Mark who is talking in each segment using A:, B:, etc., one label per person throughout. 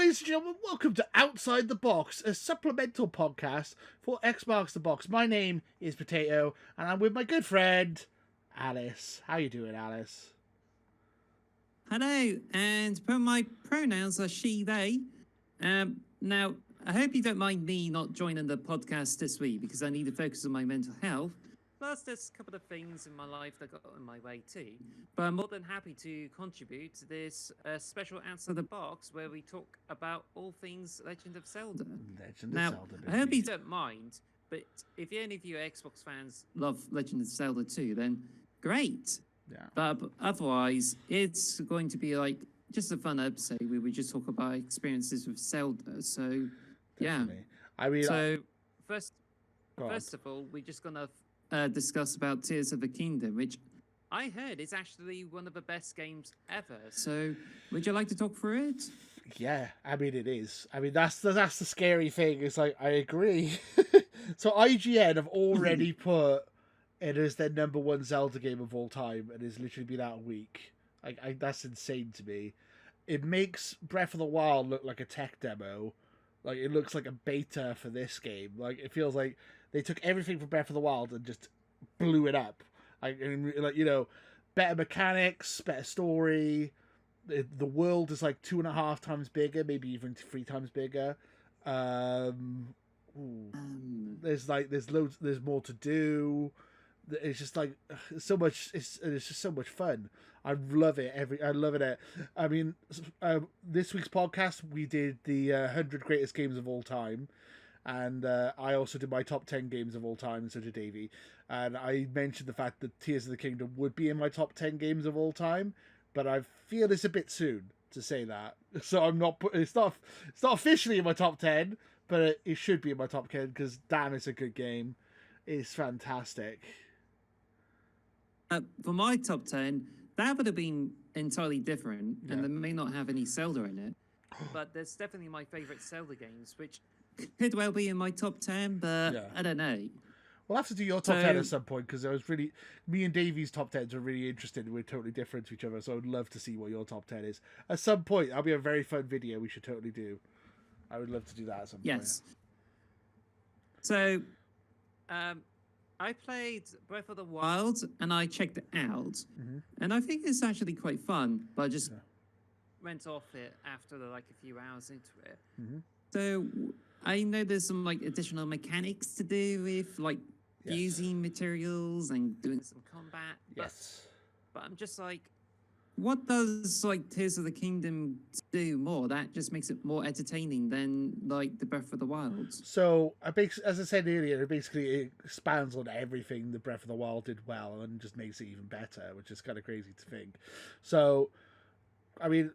A: ladies and gentlemen, welcome to Outside the Box, a supplemental podcast for X Marks the Box. My name is Potato, and I'm with my good friend, Alice. How you doing, Alice?
B: Hello, and my pronouns are she, they. Now, I hope you don't mind me not joining the podcast this week because I need to focus on my mental health. Plus, there's a couple of things in my life that got in my way too. But I'm more than happy to contribute to this special Outside the Box where we talk about all things Legend of Zelda.
A: Legend of Zelda, baby.
B: I hope you don't mind, but if any of you Xbox fans love Legend of Zelda too, then great.
A: Yeah.
B: But otherwise, it's going to be like just a fun episode where we just talk about experiences with Zelda. So,
A: Definitely.
B: yeah.
A: I mean,
B: so first of all, we're just gonna discuss about Tears of the Kingdom, which I heard is actually one of the best games ever. So, would you like to talk through it?
A: Yeah, I mean it is. I mean that's the scary thing. It's like I agree. So IGN have already put it as their #1 Zelda game of all time, and it's literally been out a week. That's insane to me. It makes Breath of the Wild look like a tech demo. Like it looks like a beta for this game. Like it feels like they took everything from Breath of the Wild and just blew it up. Like you know, better mechanics, better story. The world is like 2.5 times bigger, maybe even 3 times bigger. There's more to do. It's just like so much. It's just so much fun. I love it. I love it. I mean, this week's podcast we did the 100 greatest games of all time, and I also did my top 10 games of all time, and so did Davey. And I mentioned the fact that Tears of the Kingdom would be in my top 10 games of all time, but I feel it's a bit soon to say that. So I'm not. It's not officially in my top 10, but it should be in my top 10 because damn, it's a good game. It's fantastic.
B: For my top 10, that would have been entirely different, and they may not have any Zelda in it. But there's definitely my favorite Zelda games, which could well be in my top 10, but I don't know.
A: We'll have to do your top 10 at some point because me and Davey's top 10s are really interested. We're totally different to each other, so I'd love to see what your top 10 is. At some point, that'll be a very fun video we should totally do. I would love to do that at some point.
B: Yes. So, I played Breath of the Wild and I checked it out, and I think it's actually quite fun. But I just went off it after a few hours into it. So I know there's some additional mechanics to do with using materials and doing some combat. But I'm just like, what does Tears of the Kingdom do more? That just makes it more entertaining than the Breath of the Wild.
A: So as I said earlier, it expands on everything the Breath of the Wild did well and just makes it even better, which is kind of crazy to think. So, I mean,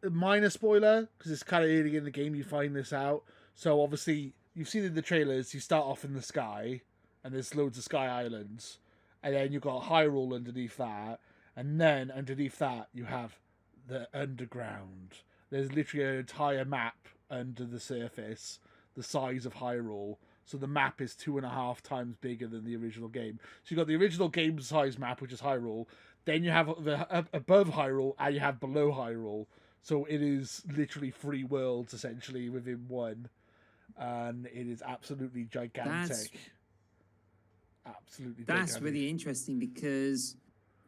A: minor spoiler because it's kind of early in the game you find this out. So obviously you've seen in the trailers, you start off in the sky, and there's loads of sky islands, and then you've got Hyrule underneath that. And then underneath that, you have the underground. There's literally an entire map under the surface, the size of Hyrule. So the map is 2.5 times bigger than the original game. So you've got the original game size map, which is Hyrule. Then you have above Hyrule, and you have below Hyrule. So it is literally 3 worlds, essentially, within one. And it is absolutely gigantic.
B: That's really interesting because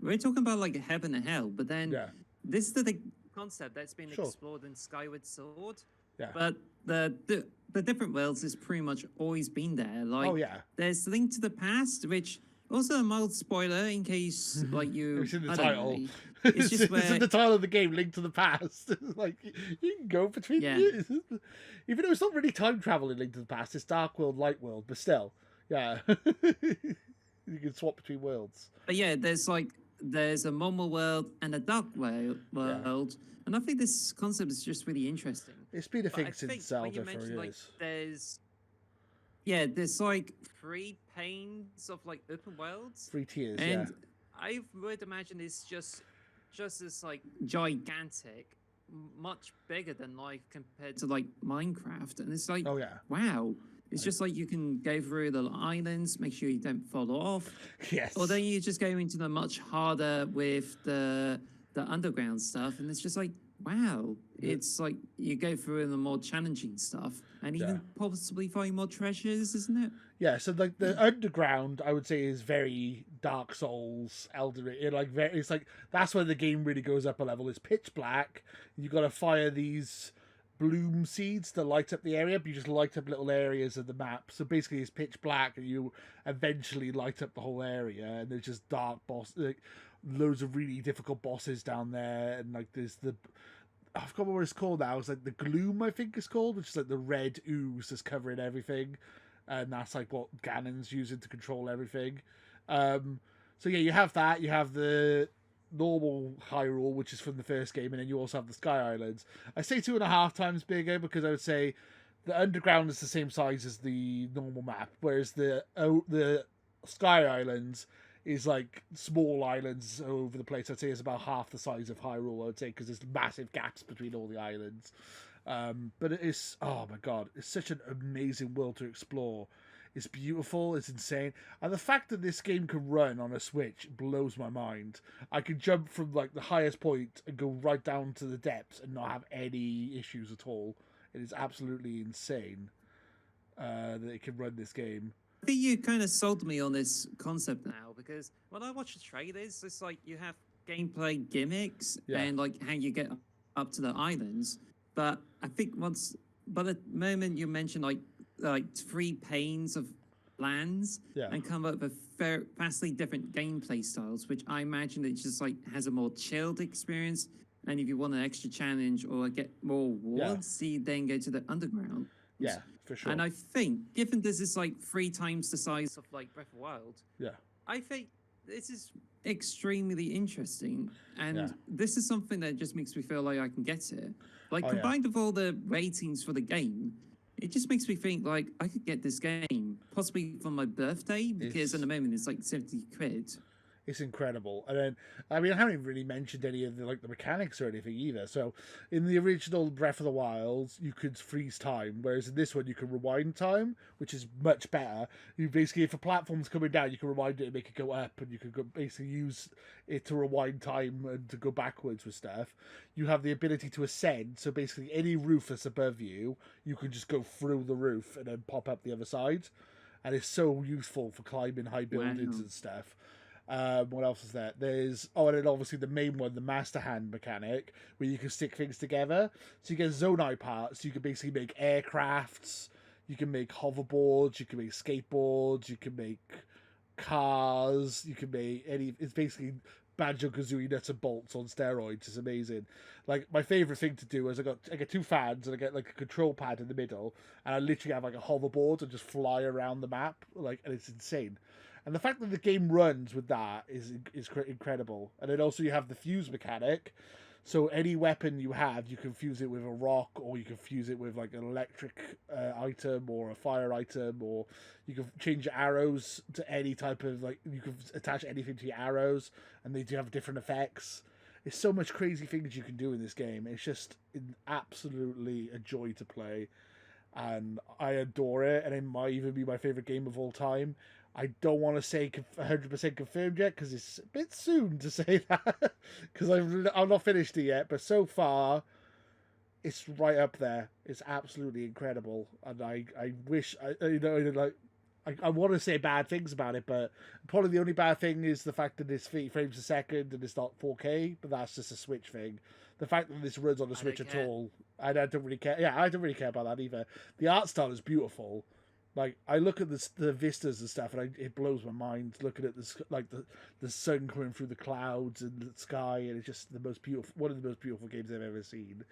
B: we're talking about heaven and hell, but then this is the concept that's been explored in Skyward Sword.
A: Yeah.
B: But the different worlds has pretty much always been there. There's Link to the Past, which also a mild spoiler in case you.
A: It's in the title. It's just it's in the title of the game, Link to the Past. You can go between years. Even though it's not really time travel in Link to the Past, it's Dark World, Light World, but still, you can swap between worlds.
B: But there's a normal world and a dark world, and I think this concept is just really interesting.
A: It's been a thing since Zelda for years.
B: There's 3 panes of open worlds,
A: 3 tiers,
B: and I would imagine it's just as gigantic, much bigger than life compared to Minecraft, and it's wow. It's just you can go through the islands, make sure you don't fall off.
A: Yes.
B: Or then you just go into the much harder with the underground stuff, and it's just wow, it's like you go through the more challenging stuff and even possibly find more treasures, isn't it?
A: Yeah, so like the underground, I would say, is very Dark Souls, Elden Ring. It's like that's where the game really goes up a level. It's pitch black. You got to fire these bloom seeds to light up the area, but you just light up little areas of the map. So basically, it's pitch black, and you eventually light up the whole area. And there's just dark like loads of really difficult bosses down there, and like there's I forgot what it's called now. It's like the gloom, I think it's called, which is like the red ooze that's covering everything, and that's like what Ganon's using to control everything. So yeah, you have that. You have the normal Hyrule, which is from the first game, and then you also have the Sky Islands. I say 2.5 times bigger because I would say the underground is the same size as the normal map, whereas the Sky Islands is like small islands over the place. I'd say it's about half the size of Hyrule. I would say because there's massive gaps between all the islands. But it is, oh my god, it's such an amazing world to explore. It's beautiful, it's insane, and the fact that this game can run on a Switch blows my mind. I can jump from like the highest point and go right down to the depths and not have any issues at all. It is absolutely insane that it can run this game.
B: I think you kind of sold me on this concept now because when I watch the trailers, it's like you have gameplay gimmicks and like how you get up to the islands. But I think by the moment you mention like 3 panes of lands and come up with vastly different gameplay styles, which I imagine it just like has a more chilled experience. And if you want an extra challenge or get more rewards, you then go to the underground.
A: Yeah, for sure.
B: And I think, given this is like 3 times the size of like Breath of the Wild, I think this is extremely interesting. And this is something that just makes me feel like I can get it. Like combined with all the ratings for the game, it just makes me think like I could get this game possibly for my birthday because at the moment it's like 70 quid.
A: It's incredible. And then, I mean, I haven't really mentioned any of the mechanics or anything either. So, in the original Breath of the Wild, you could freeze time, whereas in this one, you can rewind time, which is much better. You basically, if a platform's coming down, you can rewind it and make it go up, and you can basically use it to rewind time and to go backwards with stuff. You have the ability to ascend, so basically, any roof that's above you, you can just go through the roof and then pop up the other side. And it's so useful for climbing high buildings and stuff. What else is there? There's and then obviously the main one, the Master Hand mechanic, where you can stick things together. So you get Zonai parts. You can basically make aircrafts. You can make hoverboards. You can make skateboards. You can make cars. You can make any. It's basically Banjo-Kazooie nuts and bolts on steroids. It's amazing. Like my favorite thing to do is I get 2 fans and I get like a control pad in the middle, and I literally have like a hoverboard and just fly around the map. And it's insane. And the fact that the game runs with that is incredible. And then also you have the fuse mechanic. So any weapon you have, you can fuse it with a rock, or you can fuse it with like an electric item or a fire item, or you can change your arrows to any type of you can attach anything to your arrows, and they do have different effects. There's so much crazy things you can do in this game. It's just absolutely a joy to play, and I adore it. And it might even be my favorite game of all time. I don't want to say 100% confirmed yet because it's a bit soon to say that because I'm not finished it yet. But so far, it's right up there. It's absolutely incredible, and I wish I want to say bad things about it, but probably the only bad thing is the fact that it's 30 frames a second and it's not 4K. But that's just a Switch thing. The fact that this runs on the Switch at all, I don't really care. Yeah, I don't really care about that either. The art style is beautiful. Like I look at the vistas and stuff, and it blows my mind looking at the sun coming through the clouds and the sky, and it's just one of the most beautiful games I've ever seen,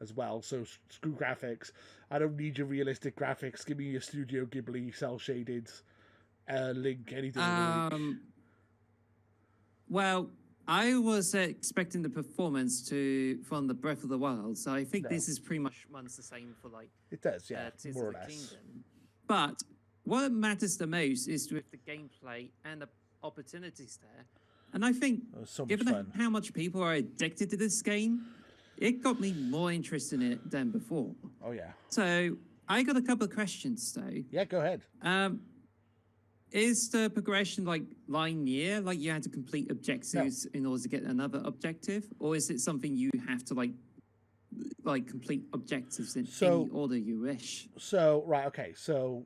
A: as well. So screw graphics. I don't need your realistic graphics. Give me your Studio Ghibli cel shaded Link anything.
B: Well, I was expecting the performance from the Breath of the Wild, so I think this is pretty much runs the same for
A: it does, yeah, more or less.
B: Kingdom. But what matters the most is with the gameplay and the opportunities there. And I think, given how much people are addicted to this game, it got me more interested in it than before.
A: Oh, yeah.
B: So I got a couple of questions, though.
A: Yeah, go ahead.
B: Is the progression linear? Like you had to complete objectives in order to get another objective? Or is it something you have to like complete objectives in
A: So-
B: any order you wish.
A: So right, okay, so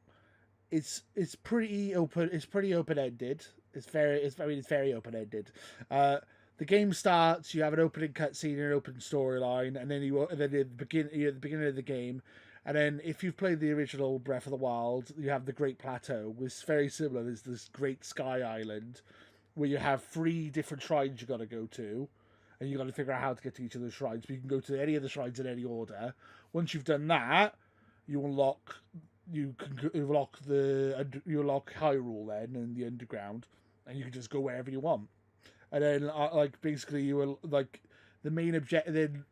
A: it's pretty open. It's pretty open ended. It's very open ended. The game starts. You have an opening cutscene, an open storyline, and then at the beginning of the game, and then if you've played the original Breath of the Wild, you have the Great Plateau, which is very similar. There's this Great Sky Island where you have 3 different shrines you got to go to, and you got to figure out how to get to each of the shrines. But you can go to any of the shrines in any order. Once you've done that, you unlock you can unlock Hyrule then and the underground, and you can just go wherever you want. And then like basically you will like the main objective. Then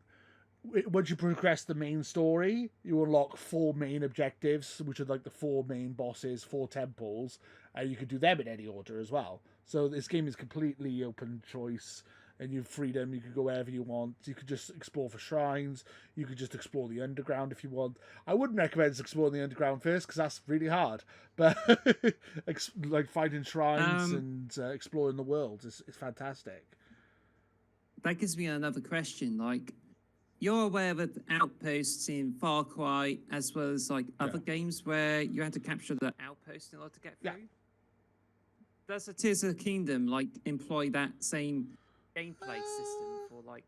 A: once you progress the main story, you unlock 4 main objectives, which are like the 4 main bosses, 4 temples, and you can do them in any order as well. So this game is completely open choice, and you have freedom. You can go wherever you want. You could just explore for shrines. You could just explore the underground if you want. I wouldn't recommend exploring the underground first because that's really hard. But like finding shrines and exploring the world is fantastic.
B: That gives me another question. Like, you're aware of outposts in Far Cry as well as like other games where you had to capture the outpost in order to get through?
A: Yeah.
B: Does the Tears of the Kingdom like employ that same gameplay system for like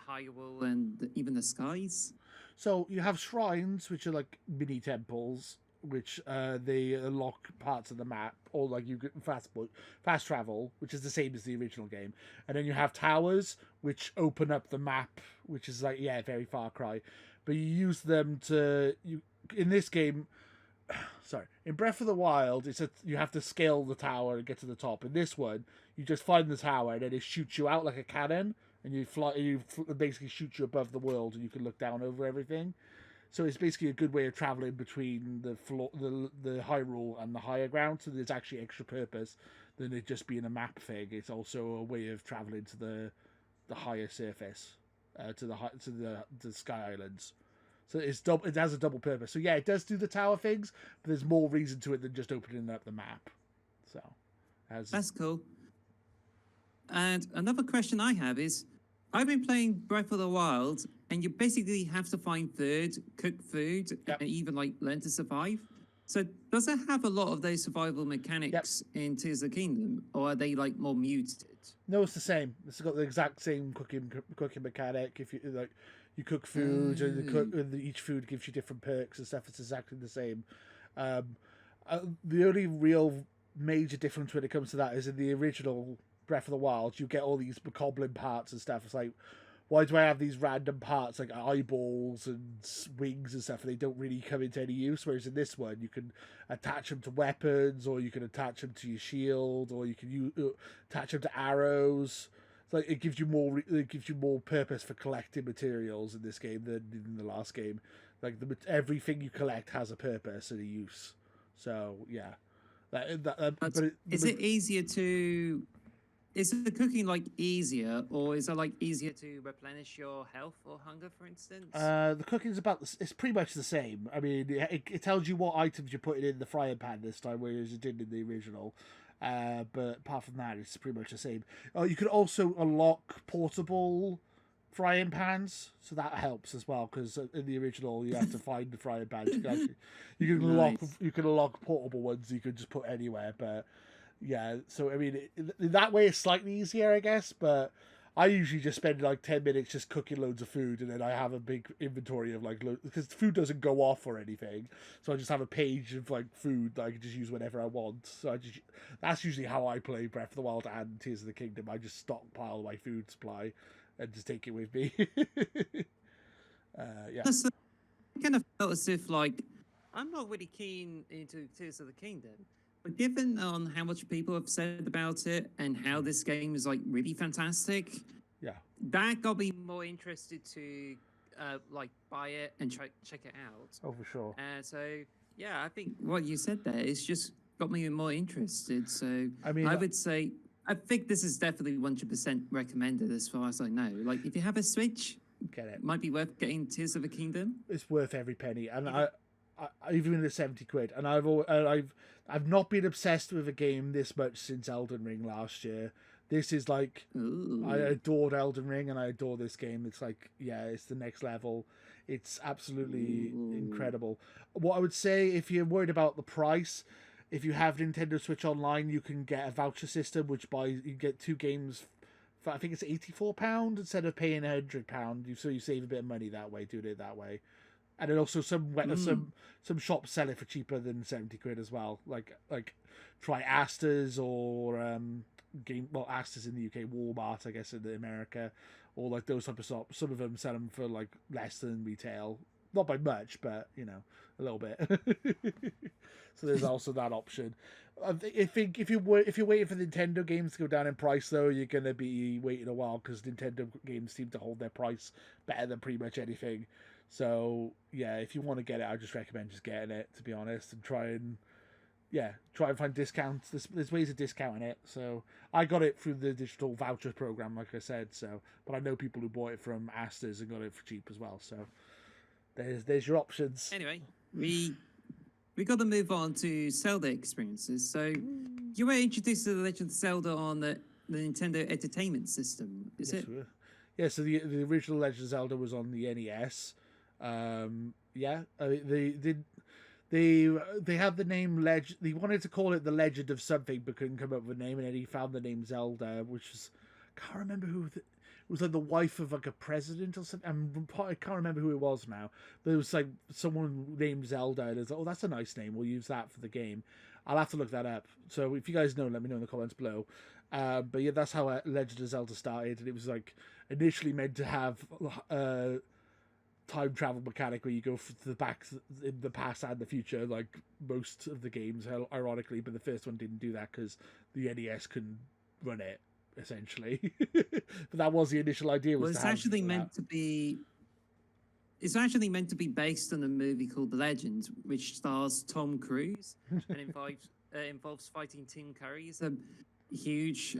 B: Hyrule and even the skies?
A: So you have shrines, which are like mini temples, which they unlock parts of the map, or like you get fast travel, which is the same as the original game. And then you have towers, which open up the map, which is like very Far Cry. But you use them in this game. Sorry, in Breath of the Wild, you have to scale the tower and get to the top. In this one, you just find the tower and then it shoots you out like a cannon, and basically shoots you above the world, and you can look down over everything. So it's basically a good way of traveling between the Hyrule and the higher ground. So there's actually extra purpose than it just being a map thing. It's also a way of traveling to the higher surface, to the Sky Islands. So it has a double purpose. So it does do the tower things, but there's more reason to it than just opening up the map. So
B: that's cool. And another question I have is, I've been playing Breath of the Wild, and you basically have to find food, cook food, and even like learn to survive. So does it have a lot of those survival mechanics in Tears of the Kingdom, or are they like more muted?
A: No, it's the same. It's got the exact same cooking mechanic. If you like, you cook food, and each food gives you different perks and stuff. It's exactly the same. The only real major difference when it comes to that is in the original Breath of the Wild, you get all these bokoblin parts and stuff. It's like, why do I have these random parts like eyeballs and wings and stuff, and they don't really come into any use? Whereas in this one, you can attach them to weapons, or you can attach them to your shield, or you can attach them to arrows. It's like it gives you more purpose for collecting materials in this game than in the last game. Like everything you collect has a purpose and a use. So yeah,
B: is it easier to? Is the cooking like easier, or is it like easier to replenish your health or hunger, for instance?
A: The cooking's it's pretty much the same. I mean, it tells you what items you're putting in the frying pan this time, whereas it did in the original. But apart from that, it's pretty much the same. You can also unlock portable frying pans, so that helps as well, because in the original you have to find the frying pans. You can unlock portable ones you can just put anywhere, but. Yeah, so I mean, that way it's slightly easier, I guess, but I usually just spend like 10 minutes just cooking loads of food, and then I have a big inventory of like, because food doesn't go off or anything, so I just have a page of like food that I can just use whenever I want. So that's usually how I play Breath of the Wild and Tears of the Kingdom. I just stockpile my food supply and just take it with me.
B: So I kind of felt as if like, I'm not really keen into Tears of the Kingdom. But given on how much people have said about it and how this game is like really fantastic, that got me more interested to like buy it and check it out.
A: Oh, for sure.
B: So yeah, I think what you said there is just got me more interested. So
A: I mean,
B: I would say I think this is definitely 100% recommended as far as I know. Like if you have a Switch,
A: get it.
B: Might be worth getting Tears of the Kingdom.
A: It's worth every penny, and I even at 70 quid, and I've not been obsessed with a game this much since Elden Ring last year. This is like, I
B: Ooh.
A: adored Elden Ring and I adore this game. It's like, yeah, it's the next level. It's absolutely
B: Ooh.
A: incredible. What I would say, if you're worried about the price, if you have Nintendo Switch Online, you can get a voucher system which buys you get 2 games for, I think it's £84 instead of paying £100. So you save a bit of money that way, doing it that way. And then also
B: Mm.
A: some shops sell it for cheaper than 70 quid as well. Like try Astor's or Astor's in the UK, Walmart I guess in America, or like those type of shops. Some of them sell them for like less than retail, not by much, but a little bit. So there's also that option. I think if you're waiting for Nintendo games to go down in price, though, you're gonna be waiting a while because Nintendo games seem to hold their price better than pretty much anything. So yeah, if you want to get it, I just recommend just getting it, to be honest, and try and find discounts. There's ways of discounting it. So I got it through the digital voucher program, like I said. So, but I know people who bought it from Astor's and got it for cheap as well. So there's your options.
B: Anyway, we got to move on to Zelda experiences. So you were introduced to the Legend of Zelda on the Nintendo Entertainment System, is
A: Yes,
B: it?
A: we were. Yeah, so the original Legend of Zelda was on the NES. Yeah, they had the name Legend. They wanted to call it the Legend of something, but couldn't come up with a name, and then he found the name Zelda, which was can't remember who. It was like the wife of like a president or something. I can't remember who it was now, but it was like someone named Zelda, and it's like, oh, that's a nice name. We'll use that for the game. I'll have to look that up. So if you guys know, let me know in the comments below. But yeah, that's how Legend of Zelda started, and it was like initially meant to have time travel mechanic where you go to the back in the past and the future, like most of the games, ironically. But the first one didn't do that because the NES couldn't run it, essentially. But that was the initial idea, was
B: Well,
A: to
B: it's
A: have
B: actually
A: that.
B: meant to be. It's actually meant to be based on a movie called The Legend, which stars Tom Cruise and involves fighting Tim Curry. He's a huge,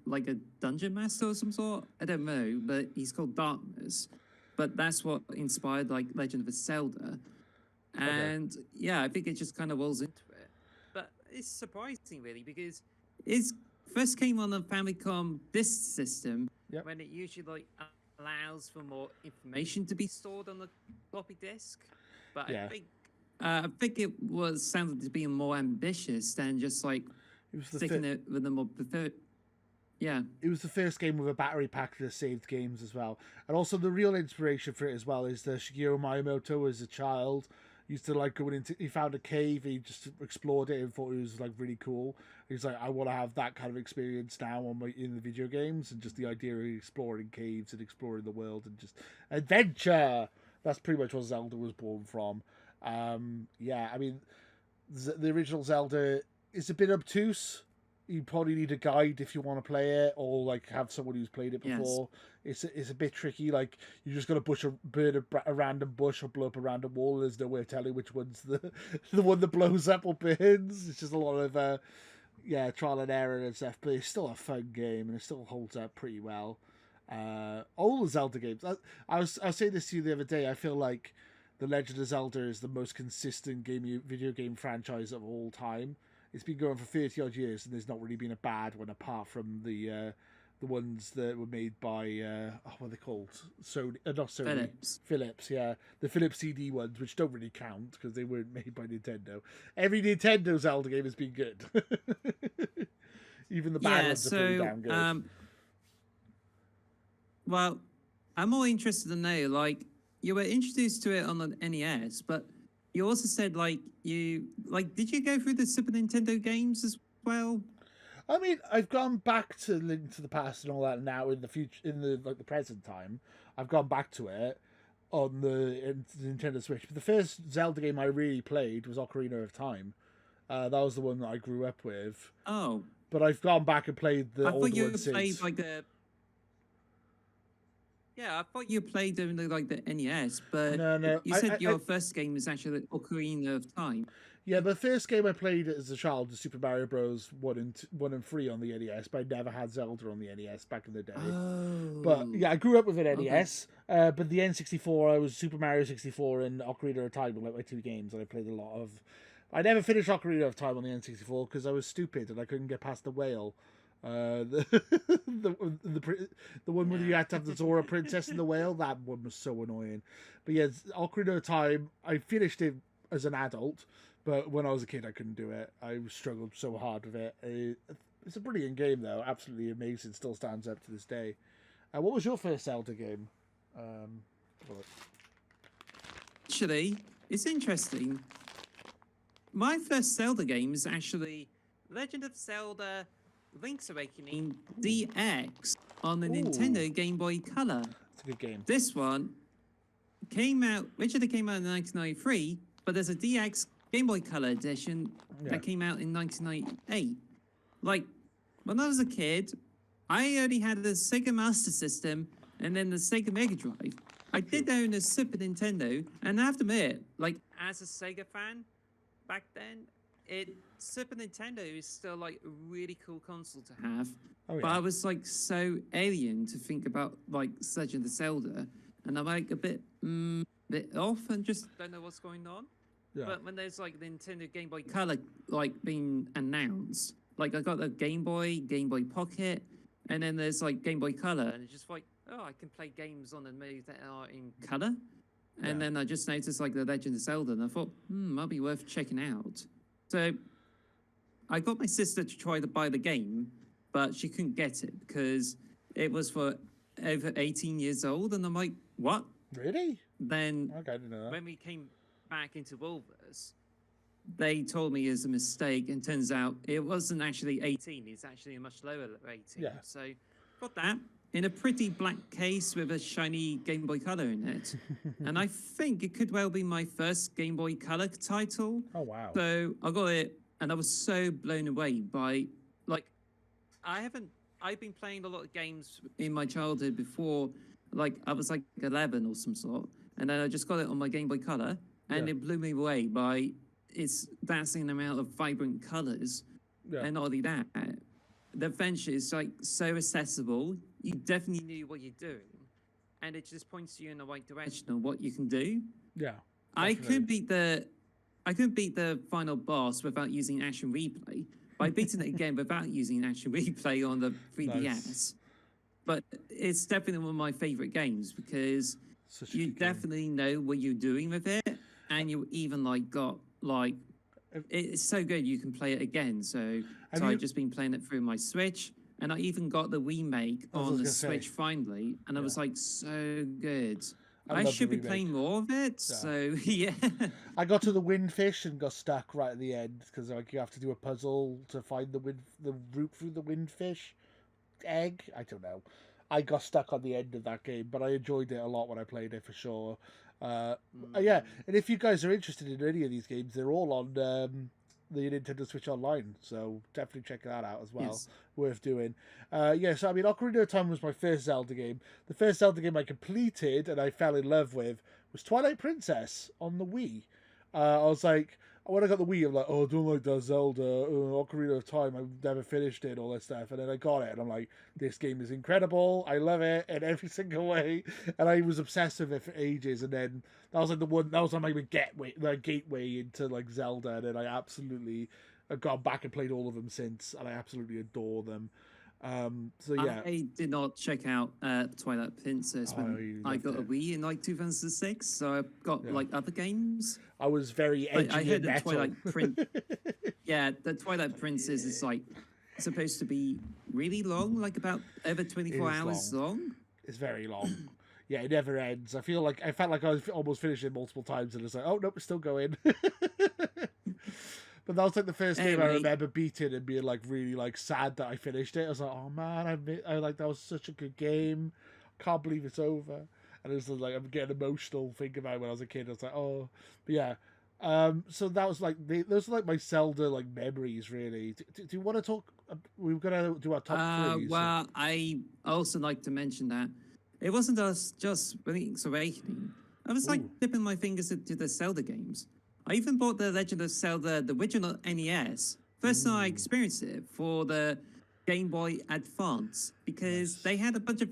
B: like a dungeon master or some sort. I don't know, but he's called Darkness. But that's what inspired like Legend of Zelda.
A: Okay.
B: And yeah, I think it just kind of rolls into it. But it's surprising, really, because it first came on the Famicom disk system
A: Yep.
B: when it usually like allows for more information to be stored on the floppy disk. But
A: Yeah.
B: I think it was sounded to be more ambitious than just like
A: It was the
B: sticking it with a more preferred. Yeah.
A: it was the first game with a battery pack that saved games as well. And also the real inspiration for it as well is the Shigeru Miyamoto as a child used to like going into, he found a cave, he just explored it and thought it was like really cool. He's like, I want to have that kind of experience now in the video games, and just the idea of exploring caves and exploring the world and just adventure. That's pretty much what Zelda was born from. Yeah, I mean, the original Zelda is a bit obtuse. You probably need a guide if you want to play it, or like have someone who's played it
B: Yes.
A: before. It's a bit tricky. Like you just got to burn a random bush or blow up a random wall. There's no way of telling which one's the the one that blows up or burns. It's just a lot of trial and error and stuff. But it's still a fun game and it still holds up pretty well. All the Zelda games. I was saying this to you the other day. I feel like the Legend of Zelda is the most consistent video game franchise of all time. It's been going for 30 odd years, and there's not really been a bad one apart from the ones that were made by what are they called? Sony, not Sony,
B: Phillips.
A: Philips. Yeah, the Philips CD ones, which don't really count because they weren't made by Nintendo. Every Nintendo Zelda game has been good. Even the bad
B: Yeah,
A: ones are pretty
B: so
A: damn good.
B: well, I'm more interested to know, like, you were introduced to it on the NES, but you also said did you go through the Super Nintendo games as well?
A: I mean, I've gone back to Link to the Past and all that now in the future, in the the present time. I've gone back to it on the Nintendo Switch. But the first Zelda game I really played was Ocarina of Time. That was the one that I grew up with.
B: Oh,
A: But I've gone back and played the
B: I thought
A: older
B: you
A: one
B: played
A: since.
B: like the. Yeah, I thought you played them like the NES, but
A: No, no,
B: you said your first game was actually Ocarina of Time.
A: yeah, the first game I played as a child was Super Mario Bros. 1 and 3 on the NES, but I never had Zelda on the NES back in the day. But
B: Oh,
A: yeah, I grew up with an
B: okay.
A: NES. But the N64, I was Super Mario 64 and Ocarina of Time were like my 2 games that I played a lot of. I never finished Ocarina of Time on the N64 because I was stupid and I couldn't get past the whale. The one where you
B: Yeah.
A: had to have the Zora Princess and the Whale, that one was so annoying. But yeah, Ocarina of Time, I finished it as an adult, but when I was a kid, I couldn't do it. I struggled so hard with it. It's a brilliant game, though. Absolutely amazing. Still stands up to this day. What was your first Zelda game? Um,
B: Actually, it's interesting. My first Zelda game is actually Legend of Zelda Link's Awakening DX on the Nintendo Game Boy Color.
A: It's a good game.
B: This one came out, originally came out in 1993, but there's a DX Game Boy Color edition that came out in 1998. Like, when I was a kid, I only had the Sega Master System and then the Sega Mega Drive. I did own a Super Nintendo, and I have to admit, like, as a Sega fan back then, Super Nintendo is still like a really cool console to have.
A: Oh, yeah.
B: But I was like so alien to think about like Legend of Zelda, and I'm like a bit off and just don't know what's going on. Yeah. But when there's like the Nintendo Game Boy Color like being announced, like I got the Game Boy Pocket, and then there's like Game Boy Color, and it's just like, oh, I can play games on the move that are in color. And then I just noticed like the Legend of Zelda, and I thought, might be worth checking out. So I got my sister to try to buy the game, but she couldn't get it because it was for over 18 years old. And I'm like, what?
A: Really?
B: Then
A: okay, I didn't know that.
B: When we came back into Wolvers, they told me it's a mistake, and turns out it wasn't actually 18. It's actually a much lower rating. Yeah. So got that in a pretty black case with a shiny Game Boy Color in it. And I think it could well be my first Game Boy Color title.
A: Oh, wow.
B: So I got it, and I was so blown away by, like, I've been playing a lot of games in my childhood before, like, I was like 11 or some sort, and then I just got it on my Game Boy Color, and it blew me away by its dazzling amount of vibrant colors. And not only that, the adventure is like so accessible. You definitely knew what you're doing, and it just points you in the right direction on what you can do.
A: Yeah,
B: I couldn't beat the final boss without using action replay. But I beaten it again without using action replay on the 3DS. Nice. But it's definitely one of my favorite games because you definitely know what you're doing with it, and you even like got like it's so good you can play it again. So I've just been playing it through my Switch. And I even got the remake on the Switch finally, and I was like, so good. I should be playing more of it, so yeah.
A: I got to the windfish and got stuck right at the end, because like you have to do a puzzle to find the route through the windfish egg. I don't know. I got stuck on the end of that game, but I enjoyed it a lot when I played it, for sure. Yeah, and if you guys are interested in any of these games, they're all on the Nintendo Switch Online, so definitely check that out as well. Yes. Worth doing. So I mean, Ocarina of Time was my first Zelda game. The first Zelda game I completed and I fell in love with was Twilight Princess on the Wii. I was like, when I got the Wii, I'm like, oh, I don't like that Zelda, Ocarina of Time, I've never finished it, all that stuff. And then I got it, and I'm like, this game is incredible, I love it in every single way. And I was obsessed with it for ages, and then that was like my gateway into like Zelda, and then I've gone back and played all of them since, and I absolutely adore them.
B: I did not check out Twilight Princess when I got a Wii in like 2006, so I've got like other games.
A: I was very edgy. I heard the
B: Twilight the Twilight Princess is like supposed to be really long, like about over 24 hours long.
A: It's very long. Yeah, it never ends. I felt like I was almost finished it multiple times, and it's like, oh no, it's still going. But that was like the first game I remember beating and being like really like sad that I finished it. I was like, oh man, I like that was such a good game. Can't believe it's over. And it was like I'm getting emotional thinking about it when I was a kid. I was like, oh, but yeah. So that was like those are like my Zelda like memories really. Do you want to talk? We're gonna do our top 3.
B: Well, I also like to mention that it wasn't just Link's Awakening. I was like dipping my fingers into the Zelda games. I even bought the Legend of Zelda, the original NES. First time I experienced it for the Game Boy Advance, because they had a bunch of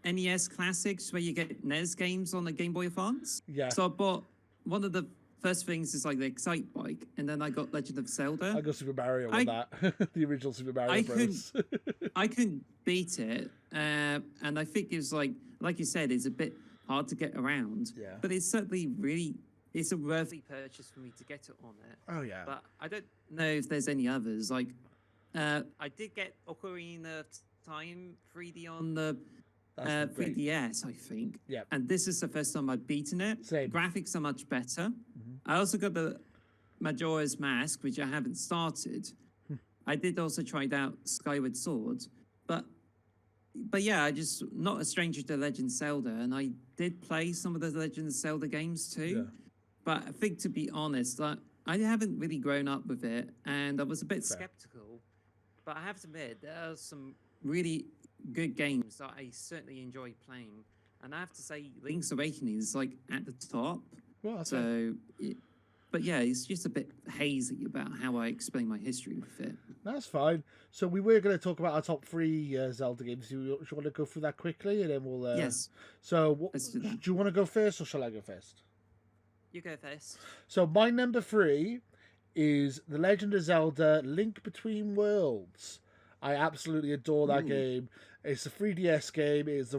B: NES classics where you get NES games on the Game Boy Advance. Yeah. So I bought one of the first things is like the Excite Bike, and then I got Legend of Zelda.
A: I got Super Mario on that, the original Super Mario Bros.
B: I couldn't beat it, and I think it was like you said, it's a bit hard to get around.
A: Yeah.
B: But it's certainly it's a worthy purchase for me to get it on it.
A: Oh yeah.
B: But I don't know if there's any others. Like, I did get Ocarina of Time 3D on the 3DS, I think.
A: Yeah.
B: And this is the first time I've beaten it.
A: Same.
B: Graphics are much better. I also got the Majora's Mask, which I haven't started. I did also try out Skyward Sword, but yeah, I just not a stranger to Legend of Zelda, and I did play some of the Legend of Zelda games too.
A: Yeah.
B: But I think, to be honest, I haven't really grown up with it, and I was a bit skeptical. But I have to admit, there are some really good games that I certainly enjoy playing, and I have to say, Link's Awakening is like at the top.
A: Well,
B: But yeah, it's just a bit hazy about how I explain my history with it.
A: That's fine. So we were going to talk about our top 3 Zelda games. Do you want to go through that quickly, and then we'll?
B: Yes.
A: So
B: let's do that.
A: Do you want to go first, or shall I go first?
B: You go first.
A: So my number 3 is The Legend of Zelda: Link Between Worlds. I absolutely adore that game. It's a 3DS game. It's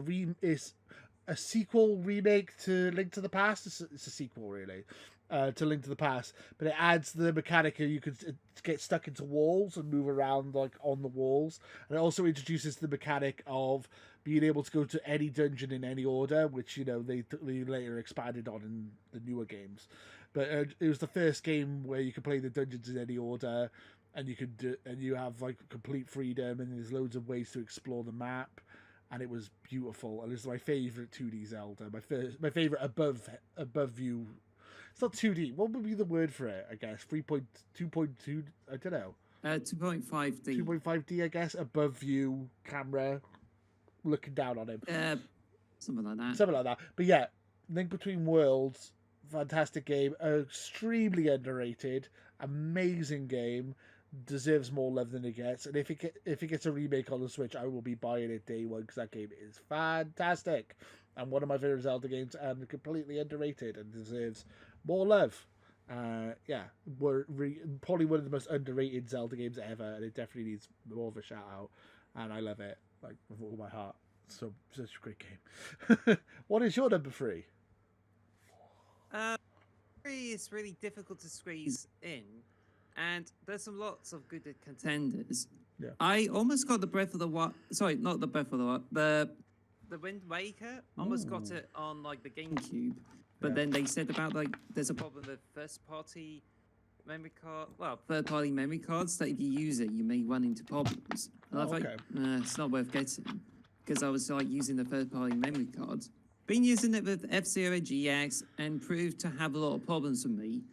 A: a sequel remake to Link to the Past. It's a sequel, really. To Link to the Past, but it adds the mechanic of you could get stuck into walls and move around like on the walls, and it also introduces the mechanic of being able to go to any dungeon in any order, which they later expanded on in the newer games. But it was the first game where you could play the dungeons in any order, and you have like complete freedom, and there's loads of ways to explore the map. And it was beautiful, and it's my favorite 2D Zelda. My favorite above view. It's not 2D. What would be the word for it, I guess? 3.2.2? I don't know.
B: 2.5D.
A: 2.5D, I guess. Above view camera looking down on him.
B: Something like that.
A: Something like that. But yeah, Link Between Worlds, fantastic game. Extremely underrated. Amazing game. Deserves more love than it gets. And if it gets a remake on the Switch, I will be buying it day one, because that game is fantastic. And one of my favorite Zelda games, and completely underrated and deserves more love. Probably one of the most underrated Zelda games ever, and it definitely needs more of a shout out. And I love it like with all my heart. So such a great game. What is your number 3?
B: 3 is really difficult to squeeze in, and there's lots of good contenders.
A: Yeah.
B: I almost got the Breath of the Wild. Sorry, not the Breath of the Wild. The Wind Waker. Almost got it on like the GameCube. But then they said about like there's a problem with third-party memory cards, that if you use it, you may run into problems. And I was like, it's not worth getting, because I was like using the third-party memory cards. Been using it with F-Zero GX and proved to have a lot of problems for me.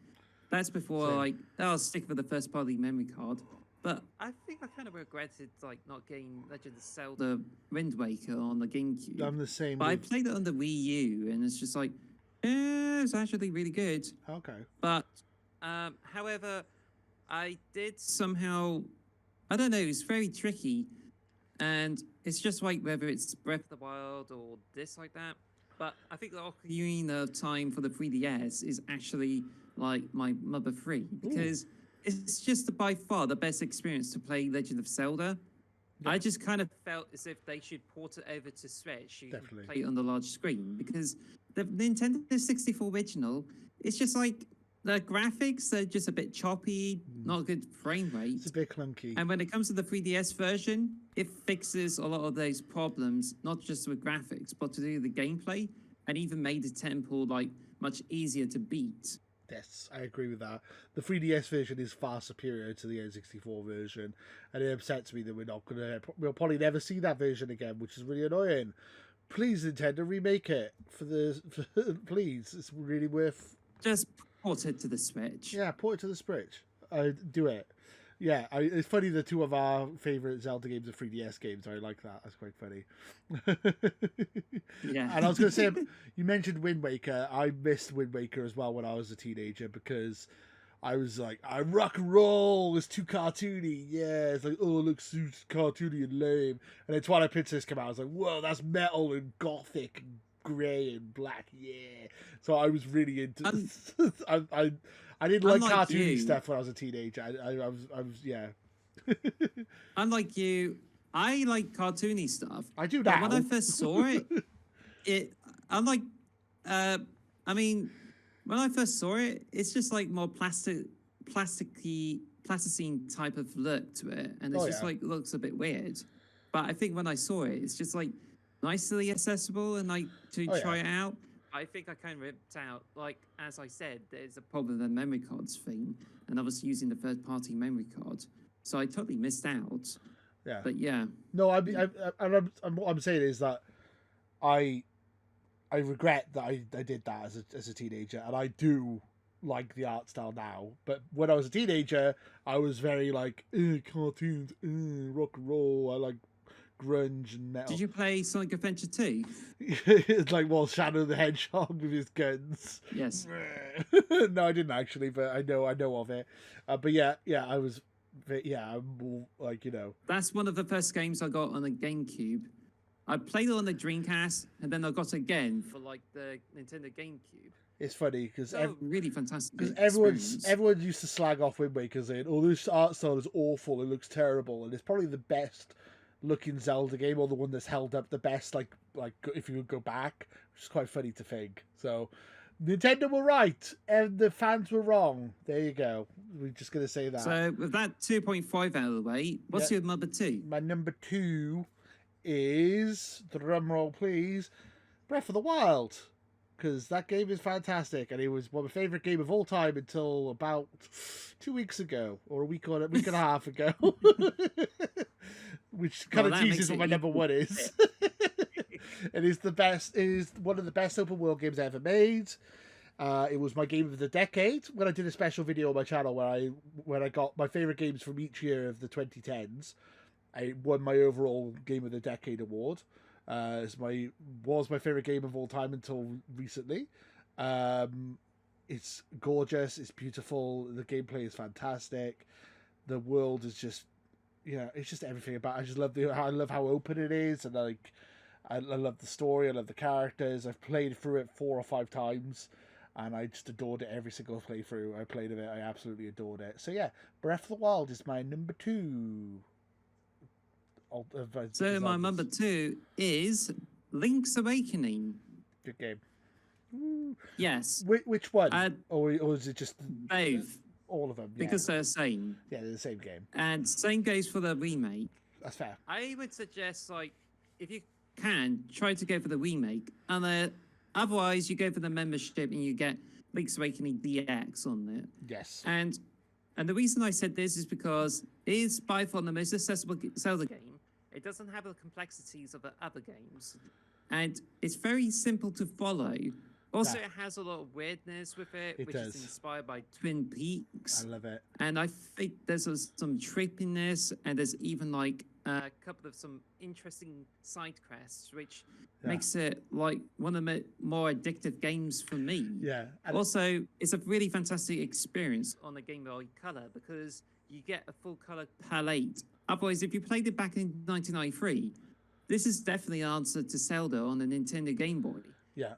B: That's before I'll stick with the first-party memory card. But I think I kind of regretted like not getting Legend of Zelda Wind Waker on the GameCube.
A: I'm the same.
B: But I played it on the Wii U, and it's just like, it's actually really good.
A: Okay.
B: But, however, I did somehow, I don't know, it's very tricky. And it's just like whether it's Breath of the Wild or this like that. But I think the Ocarina of Time for the 3DS is actually like my number 3. Because it's just by far the best experience to play Legend of Zelda. Yeah. I just kind of felt as if they should port it over to Switch. You can play it on the large screen, because the Nintendo 64 original, it's just like the graphics are just a bit choppy, not a good frame rate.
A: It's a bit clunky.
B: And when it comes to the 3DS version, it fixes a lot of those problems, not just with graphics, but to do the gameplay, and even made the temple like much easier to beat.
A: Yes, I agree with that. The 3DS version is far superior to the N64 version, and it upsets me that we'll probably never see that version again, which is really annoying. Please, Nintendo, remake it please. It's really worth.
B: Just port it to the Switch.
A: Yeah, port it to the Switch. Do it. Yeah, it's funny that 2 of our favourite Zelda games are 3DS games. I like that. That's quite funny.
B: Yeah.
A: And I was going to say, you mentioned Wind Waker. I missed Wind Waker as well when I was a teenager, because I was like, I rock and roll. It's too cartoony. Yeah, it's like, oh, it looks too cartoony and lame. And then Twilight Princess came out. I was like, whoa, that's metal and gothic and grey and black. Yeah. So I was really into.
B: Un-
A: I didn't like
B: Unlike
A: cartoony
B: you,
A: stuff when I was a teenager. I was yeah.
B: unlike you, I like cartoony stuff.
A: I do
B: But when I
A: now.
B: first saw it, it unlike, I mean, when I first saw it, it's just like more plasticine type of look to it, and it's
A: Oh,
B: just
A: yeah.
B: like looks a bit weird. But I think when I saw it, it's just like nicely accessible and like to
A: Oh,
B: try
A: yeah.
B: it out. I think I kind of ripped out, like as I said, there's a problem with the memory cards thing, and I was using the third-party memory card, so I totally missed out.
A: Yeah.
B: But yeah,
A: No, what I'm saying is that I I regret that I did that as a teenager, and I do like the art style now. But when I was a teenager, I was very like cartoons, rock and roll. I like grunge and metal.
B: did you play Sonic Adventure 2?
A: It's like Shadow the Hedgehog with his guns.
B: Yes.
A: No, I didn't actually, but I know of it. But yeah, I was. Yeah, I'm more like
B: That's one of the first games I got on the GameCube. I played it on the Dreamcast, and then I got it again for like the Nintendo GameCube.
A: It's funny because
B: Really fantastic.
A: because
B: experience.
A: everyone used to slag off Wind Waker saying, "Oh, this art style is awful. It looks terrible," and it's probably the best looking Zelda game, or the one that's held up the best. Like if you would go back, which is quite funny to think. So Nintendo were right, and the fans were wrong. There you go. We're just gonna say that.
B: So with that 2.5 out of the way, what's your number 2?
A: My number 2 is, drum roll please, Breath of the Wild. Because that game is fantastic, and it was my favorite game of all time until about 2 weeks ago, or a week and a half ago, which kind of teases what my number 1 is. It is the best. It is one of the best open world games ever made. It was my game of the decade when I did a special video on my channel where I got my favorite games from each year of the 2010s. I won my overall game of the decade award. Was my favorite game of all time until recently. It's gorgeous. It's beautiful. The gameplay is fantastic. The world is just, it's just everything about it. I just love I love how open it is, and I love the story. I love the characters. I've played through it 4 or 5 times, and I just adored it every single playthrough I played of it. I absolutely adored it. So yeah, Breath of the Wild is my number 2.
B: So my number 2 is Link's Awakening.
A: Good game. Woo.
B: Yes.
A: Which one? Or is it just
B: both?
A: All of them? Yeah.
B: Because they're the same.
A: Yeah, they're the same game.
B: And same goes for the remake.
A: That's fair.
B: I would suggest, like, if you can, try to go for the remake. And otherwise, you go for the membership and you get Link's Awakening DX on it.
A: Yes.
B: And the reason I said this is because it is by far the most accessible Zelda game. It doesn't have the complexities of the other games. And it's very simple to follow. Also, it has a lot of weirdness with it, which is inspired by Twin Peaks.
A: I love it.
B: And I think there's some trippiness, and there's even like a couple of some interesting side quests, which makes it like one of the more addictive games for me.
A: Yeah.
B: And also, it's a really fantastic experience on the Game Boy Color because you get a full color palette. Otherwise, if you played it back in 1993, this is definitely an answer to Zelda on the Nintendo Game Boy.
A: Yeah.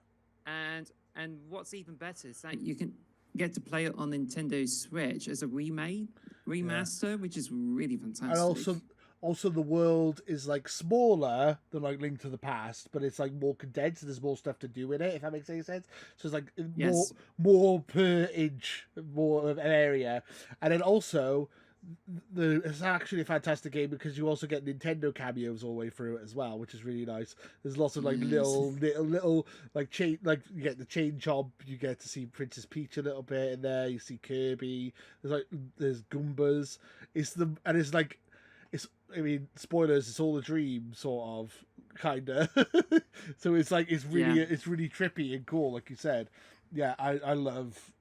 B: And what's even better is that you can get to play it on Nintendo Switch as a remaster, which is really fantastic.
A: And also the world is like smaller than like Link to the Past, but it's like more condensed. There's more stuff to do in it, if that makes any sense. So it's like more per inch, more of an area, and then also it's actually a fantastic game because you also get Nintendo cameos all the way through it as well, which is really nice. There's lots of like little like chain, like you get the chain job, you get to see Princess Peach a little bit in there, you see Kirby, there's Goombas. I mean, spoilers, it's all a dream, sort of, kinda. So it's like it's really trippy and cool, like you said. Yeah, I love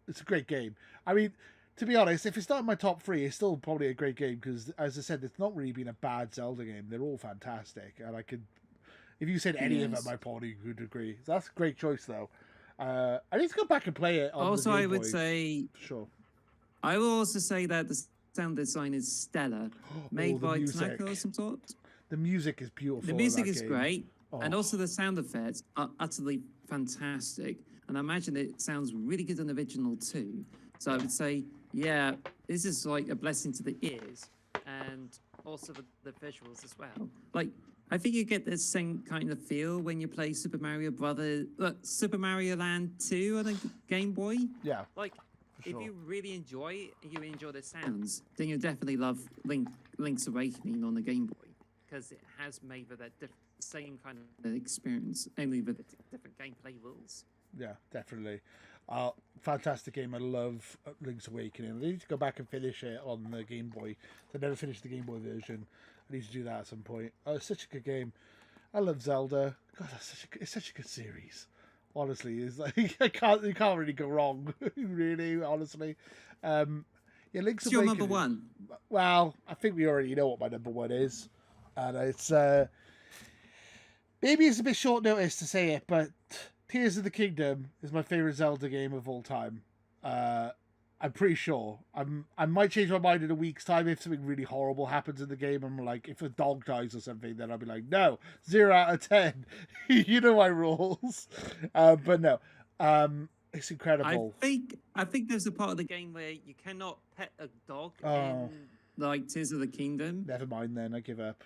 A: it's a great game. I mean, to be honest, if it's not in my top 3, it's still probably a great game because, as I said, it's not really been a bad Zelda game. They're all fantastic, and if you said any of them, I probably would agree. So that's a great choice, though. I need to go back and play it.
B: I would say,
A: sure.
B: I will also say that the sound design is stellar, made by Potatochief or some sort.
A: The music is beautiful.
B: The music is great. And also the sound effects are utterly fantastic. And I imagine it sounds really good on the original too. So I would say, yeah, this is like a blessing to the ears and also the visuals as well. Like, I think you get the same kind of feel when you play Super Mario Land 2 on a Game Boy.
A: Yeah.
B: Like,
A: sure.
B: if you really enjoy the sounds, then you'll definitely love Link's Awakening on the Game Boy, because it has made for that same kind of experience, only with different gameplay rules.
A: Yeah, definitely. Fantastic game. I love Link's Awakening. I need to go back and finish it on the Game Boy. I never finished the Game Boy version. I need to do that at some point. Oh, it's such a good game. I love Zelda. God, it's such a good series. Honestly, it's like you can't really go wrong. Really, honestly. Yeah, Link's
B: What's
A: Awakening.
B: your number one?
A: Well, I think we already know what my number one is, and it's maybe it's a bit short notice to say it, but Tears of the Kingdom is my favorite Zelda game of all time. I'm pretty sure. I might change my mind in a week's time if something really horrible happens in the game. I'm like, if a dog dies or something, then I'll be like, no, 0 out of 10. You know my rules. But no, it's incredible.
B: I think there's a part of the game where you cannot pet a dog in like Tears of the Kingdom.
A: Never mind then, I give up.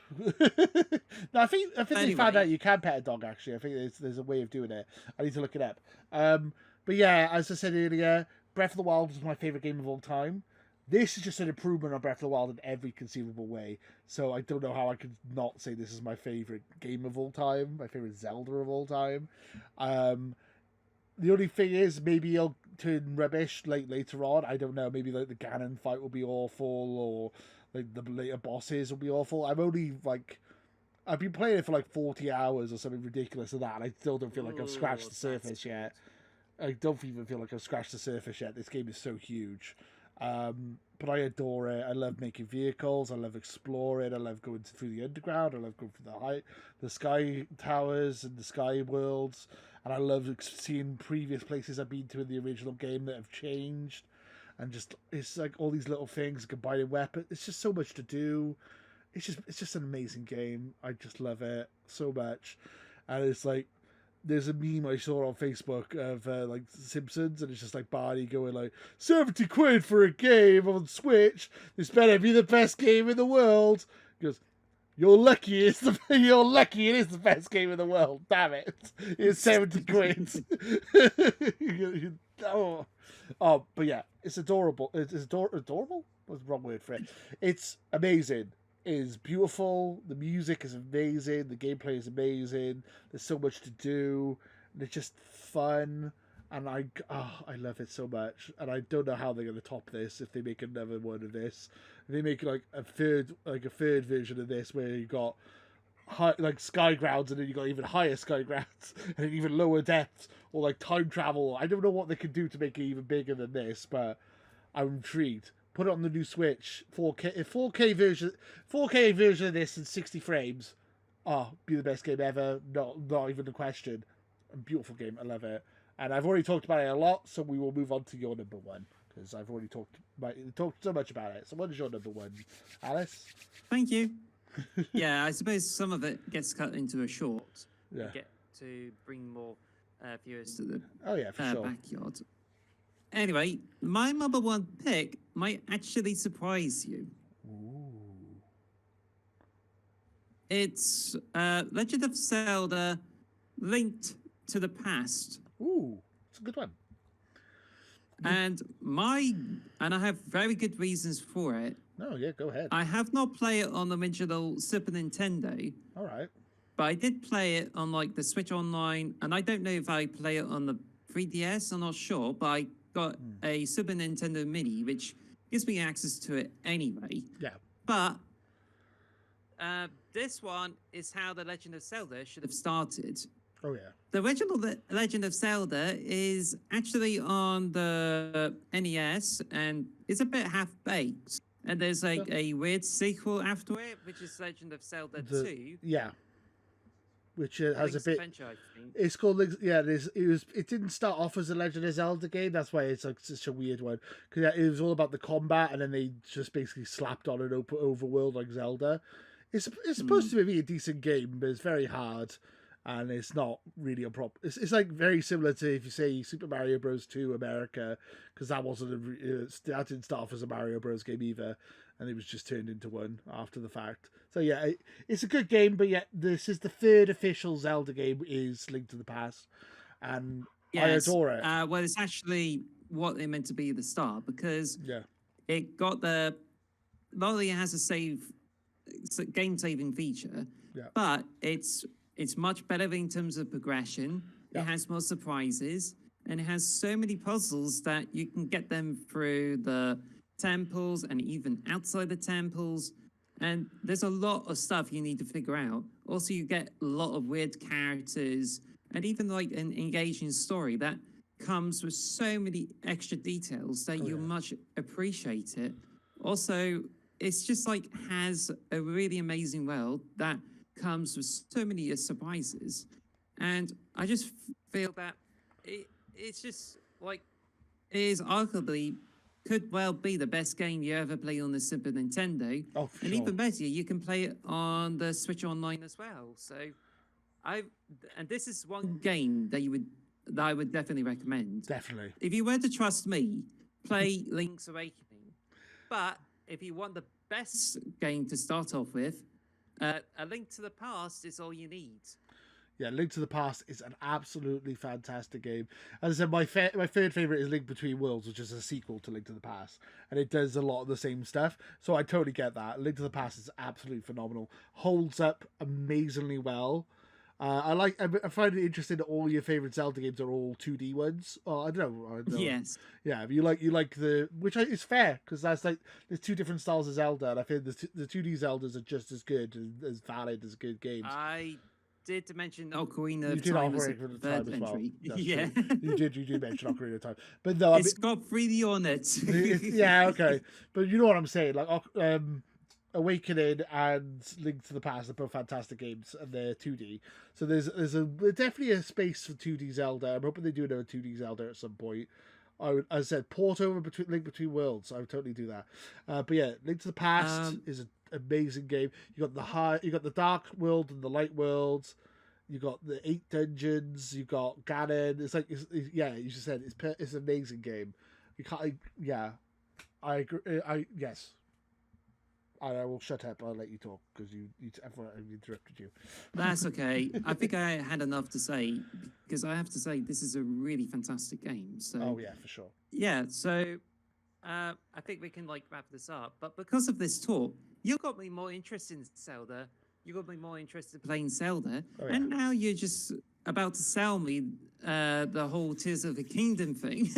A: No, I think they found out you can pet a dog. Actually, I think there's a way of doing it. I need to look it up. But yeah, as I said earlier, Breath of the Wild was my favorite game of all time. This is just an improvement on Breath of the Wild in every conceivable way. So I don't know how I could not say this is my favorite game of all time, my favorite Zelda of all time. The only thing is, maybe it'll turn rubbish later on. I don't know. Maybe like the Ganon fight will be awful, or like the later bosses will be awful. I've been playing it for like 40 hours or something ridiculous of that, and I still don't feel like I've scratched the surface yet. I don't even feel like I've scratched the surface yet. This game is so huge. But I adore it. I love making vehicles. I love exploring. I love going through the underground. I love going through the sky towers and the sky worlds. And I love seeing previous places I've been to in the original game that have changed. And just, it's like all these little things, combining weapons. It's just so much to do. It's just an amazing game. I just love it so much. And it's like, there's a meme I saw on Facebook of like Simpsons, and it's just like Barney going like, 70 quid for a game on Switch. This better be the best game in the world. He goes, you're lucky it is the best game in the world. Damn it. It's 70 quid. But yeah, it's adorable. It's adorable? What's the wrong word for it? It's amazing. Is beautiful. The music is amazing. The gameplay is amazing. There's so much to do. And it's just fun. And I love it so much. And I don't know how they're going to top this if they make another one of this. If they make like a third version of this where you got sky grounds, and then you got even higher sky grounds and even lower depths, or like time travel. I don't know what they could do to make it even bigger than this, but I'm intrigued. Put it on the new Switch, 4K version of this in 60 frames. Be the best game ever. Not even a question. A beautiful game. I love it. And I've already talked about it a lot, so we will move on to your number one, because I've already talked so much about it. So what is your number one, Alice?
B: Thank you. Yeah, I suppose some of it gets cut into a short.
A: Yeah.
B: Get to bring more viewers to the
A: sure.
B: backyard. Anyway, my number one pick might actually surprise you.
A: Ooh.
B: It's Legend of Zelda Linked to the Past.
A: Ooh, it's a good one.
B: And I have very good reasons for it.
A: Oh, yeah, go ahead.
B: I have not played it on the original Super Nintendo.
A: All right.
B: But I did play it on like the Switch Online, and I don't know if I play it on the 3DS, I'm not sure, but I got a Super Nintendo Mini, which gives me access to it anyway.
A: Yeah.
B: But this one is how the Legend of Zelda should have started.
A: Oh, yeah.
B: The original Legend of Zelda is actually on the NES, and it's a bit half-baked. And there's like a weird sequel after it, which is Legend of Zelda 2.
A: Yeah. Which has
B: Link's
A: a bit.
B: Adventure, I think.
A: It's called. Yeah, it is. It didn't start off as a Legend of Zelda game. That's why it's like such a weird one. Because it was all about the combat, and then they just basically slapped on an overworld like Zelda. It's supposed to be a decent game, but it's very hard. and it's not really a prop. It's like very similar to if you say Super Mario Bros. 2 America, because that that didn't start off as a Mario Bros. Game either, and it was just turned into one after the fact. So yeah, it's a good game, but yet this is the third official Zelda game is Link to the Past, and I adore it.
B: Well, it's actually what it meant to be at the start, because it got not only has a game saving feature, but it's much better in terms of progression. It has more surprises, and it has so many puzzles that you can get them through the temples and even outside the temples. And there's a lot of stuff you need to figure out. Also, you get a lot of weird characters, and even like an engaging story that comes with so many extra details that you much appreciate it. Also, it's just like has a really amazing world that comes with so many surprises. And I just feel that it's just like it is arguably could well be the best game you ever play on the Super Nintendo.
A: Oh, for
B: and
A: sure.
B: even better, you can play it on the Switch Online as well. So and this is one game that I would definitely recommend.
A: Definitely.
B: If you were to trust me, play Link's Awakening. But if you want the best game to start off with, A Link to the Past is all you need.
A: Yeah, Link to the Past is an absolutely fantastic game. As I said, my third favorite is Link Between Worlds, which is a sequel to Link to the Past, and it does a lot of the same stuff. So I totally get that. Link to the Past is absolutely phenomenal. Holds up amazingly well. I find it interesting that all your favorite Zelda games are all 2D ones. Oh, I don't know.
B: Yes.
A: Yeah, you like is fair, because that's like there's two different styles of Zelda, and I think the 2D Zeldas are just as good and as valid as good games.
B: I did mention Ocarina
A: You
B: of
A: did
B: Time as a
A: Ocarina of
B: third
A: Time as well.
B: entry.
A: That's
B: Yeah.
A: true. You did mention Ocarina of Time, but no,
B: It's got 3D on it.
A: yeah, okay, but you know what I'm saying, like Awakening and Link to the Past are both fantastic games, and they're 2D. So there's definitely a space for 2D Zelda. I'm hoping they do another 2D Zelda at some point. As I said, port over Link Between Worlds. I would totally do that. But yeah, Link to the Past is an amazing game. You got the Dark World and the Light World. You got the 8 dungeons. You got Ganon. It's like you just said it's an amazing game. You can't. I agree. Yes. I will shut up. I'll let you talk because I interrupted you.
B: That's okay. I think I had enough to say, because I have to say this is a really fantastic game. So
A: oh yeah, for sure.
B: Yeah. So I think we can wrap this up. But because of this talk, you got me more interested in Zelda. You got me more interested in playing Zelda, and now you're just about to sell me the whole Tears of the Kingdom thing.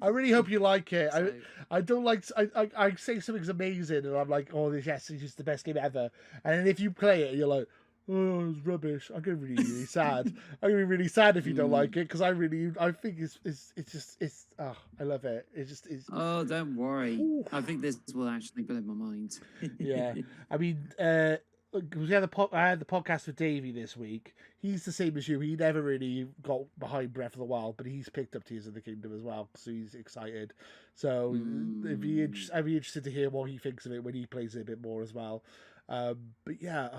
A: I really hope you like it.
B: So,
A: I don't like I say something's amazing and I'm like, oh, this is just the best game ever. And then if you play it, you're like, oh, it's rubbish. I'm gonna be really sad. I'm gonna be really sad if you don't like it, because I think it's I love it. It just is.
B: Oh, don't worry. Ooh. I think this will actually blow my mind.
A: Yeah, I mean, I had the podcast with Davey this week. He's the same as you. He never really got behind Breath of the Wild, but he's picked up Tears of the Kingdom as well, so he's excited. So I'd be interested to hear what he thinks of it when he plays it a bit more as well. But yeah,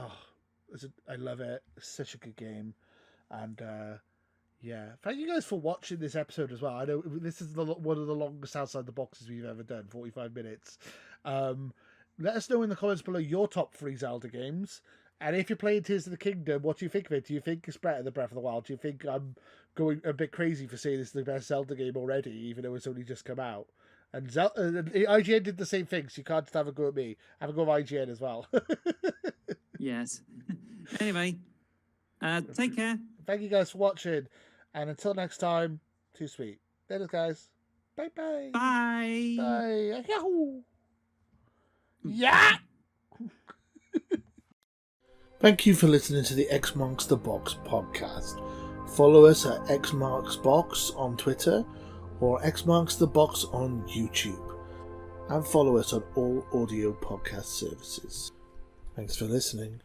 A: I love it. It's such a good game, and yeah, thank you guys for watching this episode as well. I know this is one of the longest outside the boxes we've ever done, 45 minutes. Let us know in the comments below your top 3 Zelda games. And if you're playing Tears of the Kingdom, what do you think of it? Do you think it's better than Breath of the Wild? Do you think I'm going a bit crazy for saying this is the best Zelda game already, even though it's only just come out? And IGN did the same thing, so you can't just have a go at me. Have a go at IGN as well.
B: Yes. Anyway, take care.
A: Thank you guys for watching. And until next time, too sweet. Later, guys. Bye-bye.
B: Bye.
A: Bye. Yahoo! Yeah! Thank you for listening to the X Marks the Box podcast. Follow us at X Marks Box on Twitter or X Marks the Box on YouTube. And follow us on all audio podcast services. Thanks for listening.